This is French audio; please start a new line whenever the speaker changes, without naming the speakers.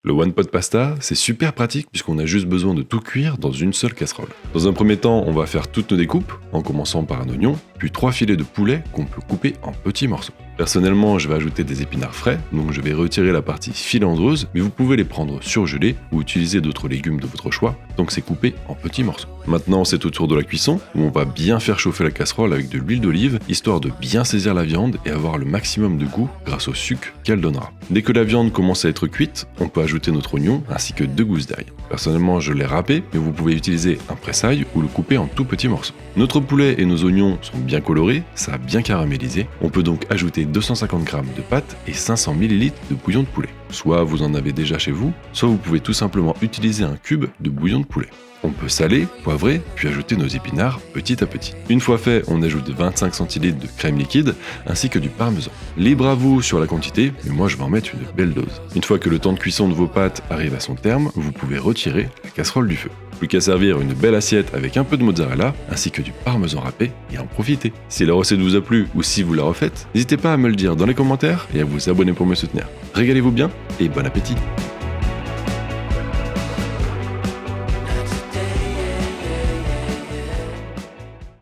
Le One Pot Pasta, c'est super pratique puisqu'on a juste besoin de tout cuire dans une seule casserole. Dans un premier temps, on va faire toutes nos découpes, en commençant par un oignon, puis 3 filets de poulet qu'on peut couper en petits morceaux. Personnellement, je vais ajouter des épinards frais, donc je vais retirer la partie filandreuse, mais vous pouvez les prendre surgelés ou utiliser d'autres légumes de votre choix, donc c'est coupé en petits morceaux. Maintenant, c'est au tour de la cuisson, où on va bien faire chauffer la casserole avec de l'huile d'olive, histoire de bien saisir la viande et avoir le maximum de goût grâce au sucre qu'elle donnera. Dès que la viande commence à être cuite, on peut ajouter notre oignon ainsi que 2 gousses d'ail. Personnellement, je l'ai râpé, mais vous pouvez utiliser un presse-ail ou le couper en tout petits morceaux. Notre poulet et nos oignons sont bien colorés, ça a bien caramélisé. On peut donc ajouter 250 g de pâte et 500 ml de bouillon de poulet. Soit vous en avez déjà chez vous, soit vous pouvez tout simplement utiliser un cube de bouillon de poulet. On peut saler, poivrer, puis ajouter nos épinards petit à petit. Une fois fait, on ajoute 25 centilitres de crème liquide ainsi que du parmesan. Libre à vous sur la quantité, mais moi je vais en mettre une belle dose. Une fois que le temps de cuisson de vos pâtes arrive à son terme, vous pouvez retirer la casserole du feu. Plus qu'à servir une belle assiette avec un peu de mozzarella ainsi que du parmesan râpé et en profiter. Si la recette vous a plu ou si vous la refaites, n'hésitez pas à me le dire dans les commentaires et à vous abonner pour me soutenir. Régalez-vous bien et bon appétit!